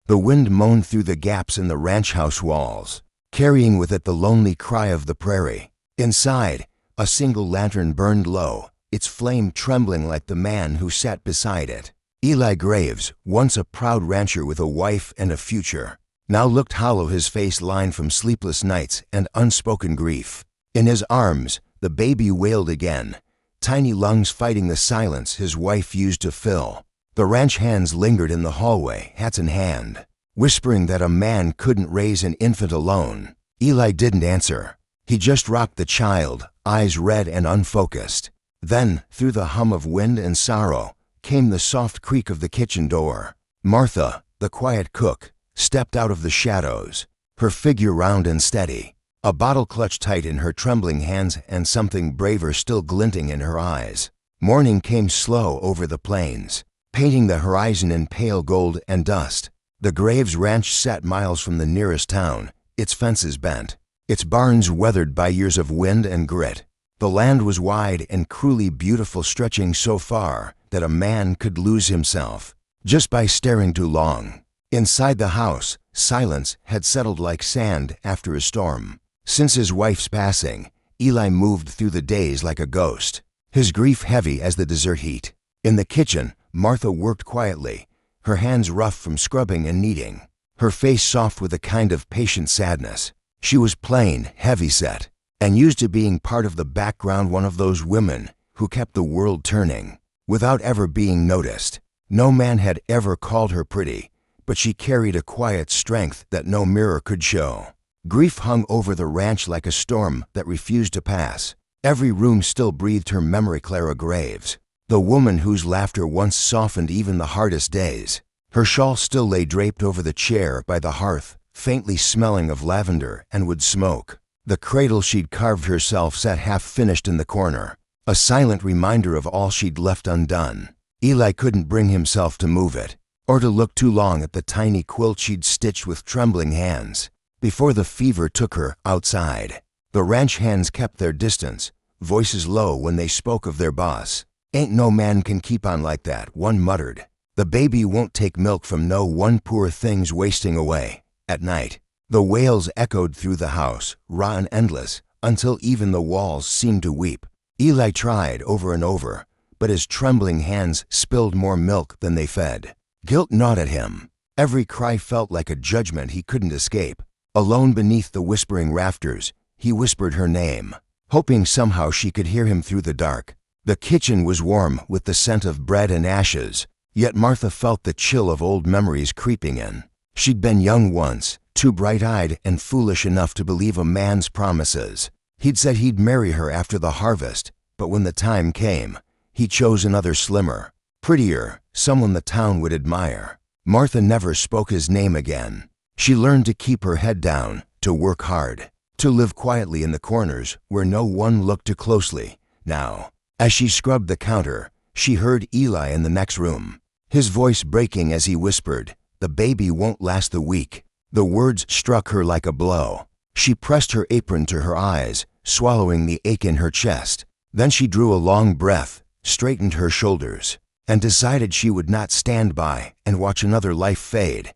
The wind moaned through the gaps in the ranch house walls, carrying with it the lonely cry of the prairie. Inside, a single lantern burned low, its flame trembling like the man who sat beside it. Eli Graves, once a proud rancher with a wife and a future, now looked hollow, his face lined from sleepless nights and unspoken grief. In his arms, the baby wailed again, tiny lungs fighting the silence his wife used to fill. The ranch hands lingered in the hallway, hats in hand, whispering that a man couldn't raise an infant alone. Eli didn't answer. He just rocked the child, eyes red and unfocused. Then, through the hum of wind and sorrow, came the soft creak of the kitchen door. Martha, the quiet cook, stepped out of the shadows, her figure round and steady, a bottle clutched tight in her trembling hands and something braver still glinting in her eyes. Morning came slow over the plains, painting the horizon in pale gold and dust. The Graves Ranch sat miles from the nearest town, its fences bent, its barns weathered by years of wind and grit. The land was wide and cruelly beautiful, stretching so far that a man could lose himself just by staring too long. Inside the house, silence had settled like sand after a storm. Since his wife's passing, Eli moved through the days like a ghost, his grief heavy as the desert heat. In the kitchen, Martha worked quietly, her hands rough from scrubbing and kneading, her face soft with a kind of patient sadness. She was plain, heavy-set, and used to being part of the background, one of those women who kept the world turning without ever being noticed. No man had ever called her pretty, but she carried a quiet strength that no mirror could show. Grief hung over the ranch like a storm that refused to pass. Every room still breathed her memory, Clara Graves, the woman whose laughter once softened even the hardest days. Her shawl still lay draped over the chair by the hearth, faintly smelling of lavender and wood smoke. The cradle she'd carved herself sat half-finished in the corner, a silent reminder of all she'd left undone. Eli couldn't bring himself to move it, or to look too long at the tiny quilt she'd stitched with trembling hands. Before the fever took her outside, the ranch hands kept their distance, voices low when they spoke of their boss. "Ain't no man can keep on like that," one muttered. "The baby won't take milk from no one, poor thing's wasting away." At night, the wails echoed through the house, raw and endless, until even the walls seemed to weep. Eli tried over and over, but his trembling hands spilled more milk than they fed. Guilt gnawed at him. Every cry felt like a judgment he couldn't escape. Alone beneath the whispering rafters, he whispered her name, hoping somehow she could hear him through the dark. The kitchen was warm with the scent of bread and ashes, yet Martha felt the chill of old memories creeping in. She'd been young once, too bright-eyed and foolish enough to believe a man's promises. He'd said he'd marry her after the harvest, but when the time came, he chose another slimmer, prettier, someone the town would admire. Martha never spoke his name again. She learned to keep her head down, to work hard, to live quietly in the corners where no one looked too closely. Now, as she scrubbed the counter, she heard Eli in the next room, his voice breaking as he whispered, "The baby won't last the week." The words struck her like a blow. She pressed her apron to her eyes, swallowing the ache in her chest. Then she drew a long breath, straightened her shoulders, and decided she would not stand by and watch another life fade.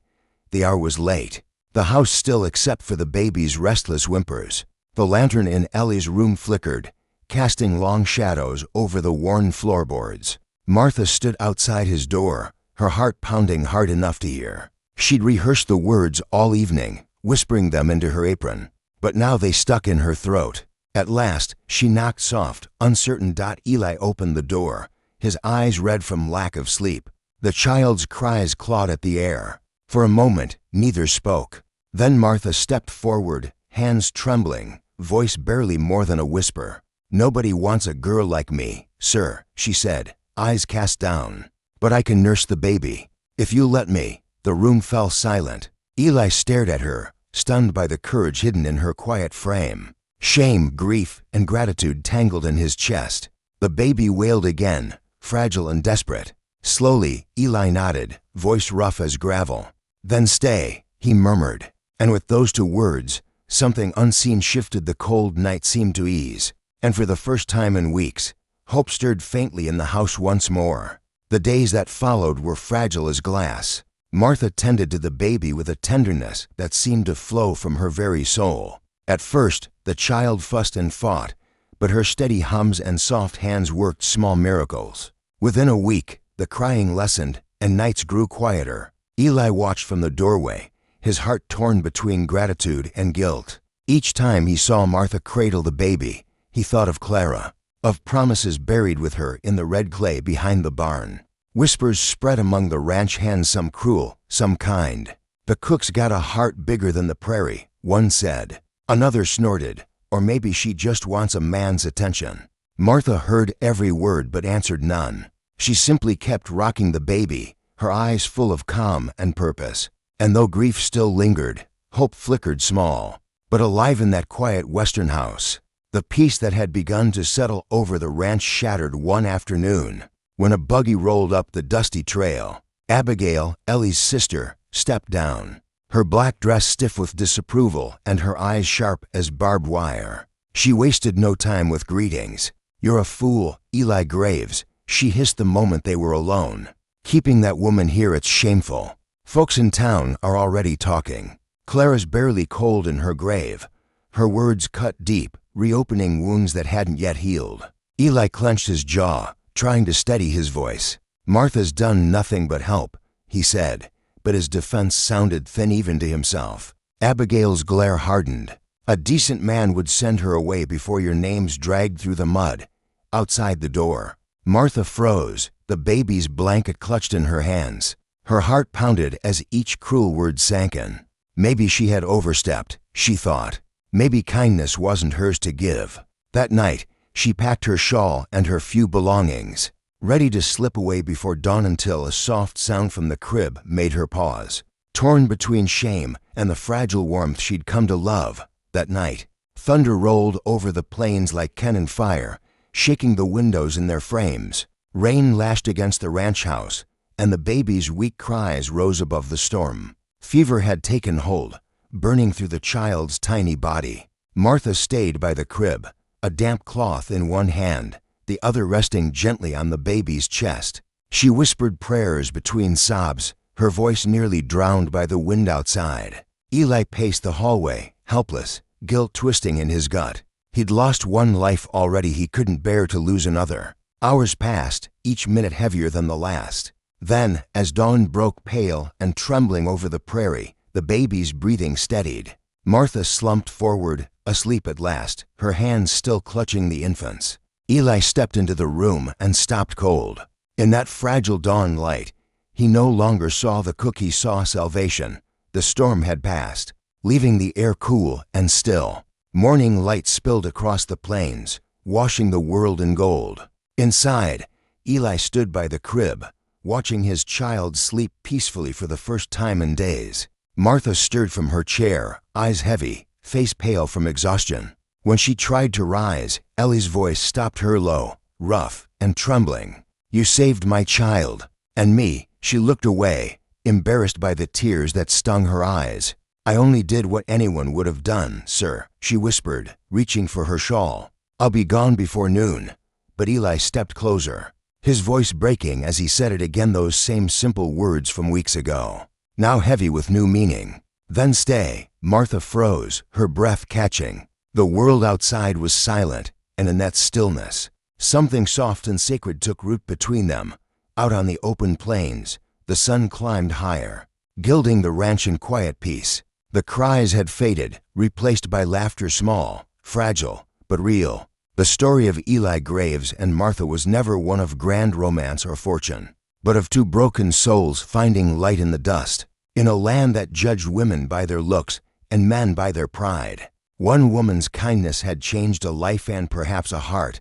The hour was late, the house still except for the baby's restless whimpers. The lantern in Ellie's room flickered, casting long shadows over the worn floorboards. Martha stood outside his door, her heart pounding hard enough to hear. She'd rehearsed the words all evening, whispering them into her apron, but now they stuck in her throat. At last, she knocked soft, uncertain. Eli opened the door, his eyes red from lack of sleep. The child's cries clawed at the air. For a moment, neither spoke. Then Martha stepped forward, hands trembling, voice barely more than a whisper. "Nobody wants a girl like me, sir," she said, eyes cast down. "But I can nurse the baby, if you let me." The room fell silent. Eli stared at her, stunned by the courage hidden in her quiet frame. Shame, grief, and gratitude tangled in his chest. The baby wailed again, fragile and desperate. Slowly, Eli nodded, voice rough as gravel. "Then stay," he murmured. And with those two words, something unseen shifted. The cold night seemed to ease, and for the first time in weeks, hope stirred faintly in the house once more. The days that followed were fragile as glass. Martha tended to the baby with a tenderness that seemed to flow from her very soul. At first, the child fussed and fought, but her steady hums and soft hands worked small miracles. Within a week, the crying lessened and nights grew quieter. Eli watched from the doorway, his heart torn between gratitude and guilt. Each time he saw Martha cradle the baby, he thought of Clara, of promises buried with her in the red clay behind the barn. Whispers spread among the ranch hands, some cruel, some kind. "The cook's got a heart bigger than the prairie," one said. Another snorted, "Or maybe she just wants a man's attention." Martha heard every word but answered none. She simply kept rocking the baby, her eyes full of calm and purpose. And though grief still lingered, hope flickered small, but alive in that quiet western house. The peace that had begun to settle over the ranch shattered one afternoon when a buggy rolled up the dusty trail. Abigail, Ellie's sister, stepped down, her black dress stiff with disapproval and her eyes sharp as barbed wire. She wasted no time with greetings. "You're a fool, Eli Graves," she hissed the moment they were alone. "Keeping that woman here, it's shameful. Folks in town are already talking. Clara's barely cold in her grave." Her words cut deep, reopening wounds that hadn't yet healed. Eli clenched his jaw, trying to steady his voice. "Martha's done nothing but help," he said, but his defense sounded thin even to himself. Abigail's glare hardened. "A decent man would send her away before your name's dragged through the mud." Outside the door, Martha froze, the baby's blanket clutched in her hands. Her heart pounded as each cruel word sank in. Maybe she had overstepped, she thought. Maybe kindness wasn't hers to give. That night, she packed her shawl and her few belongings, ready to slip away before dawn, until a soft sound from the crib made her pause. Torn between shame and the fragile warmth she'd come to love, that night, thunder rolled over the plains like cannon fire, shaking the windows in their frames. Rain lashed against the ranch house, and the baby's weak cries rose above the storm. Fever had taken hold, burning through the child's tiny body. Martha stayed by the crib, a damp cloth in one hand, the other resting gently on the baby's chest. She whispered prayers between sobs, her voice nearly drowned by the wind outside. Eli paced the hallway, helpless, guilt twisting in his gut. He'd lost one life already, he couldn't bear to lose another. Hours passed, each minute heavier than the last. Then, as dawn broke pale and trembling over the prairie, the baby's breathing steadied. Martha slumped forward, asleep at last, her hands still clutching the infant's. Eli stepped into the room and stopped cold. In that fragile dawn light, he no longer saw the cook, he saw salvation. The storm had passed, leaving the air cool and still. Morning light spilled across the plains, washing the world in gold. Inside, Eli stood by the crib, watching his child sleep peacefully for the first time in days. Martha stirred from her chair, eyes heavy, face pale from exhaustion. When she tried to rise, Ellie's voice stopped her, low, rough, and trembling. "You saved my child." And me. She looked away, embarrassed by the tears that stung her eyes. "I only did what anyone would have done, sir," she whispered, reaching for her shawl. "I'll be gone before noon." But Eli stepped closer, his voice breaking as he said it again, those same simple words from weeks ago, now heavy with new meaning. "Then stay." Martha froze, her breath catching. The world outside was silent, and in that stillness, something soft and sacred took root between them. Out on the open plains, the sun climbed higher, gilding the ranch in quiet peace. The cries had faded, replaced by laughter, small, fragile, but real. The story of Eli Graves and Martha was never one of grand romance or fortune, but of two broken souls finding light in the dust, in a land that judged women by their looks and men by their pride. One woman's kindness had changed a life and perhaps a heart.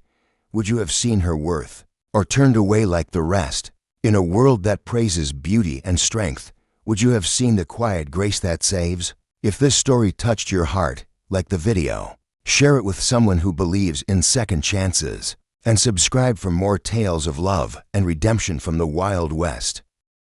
Would you have seen her worth, or turned away like the rest? In a world that praises beauty and strength, would you have seen the quiet grace that saves? If this story touched your heart, like the video, share it with someone who believes in second chances, and subscribe for more tales of love and redemption from the Wild West.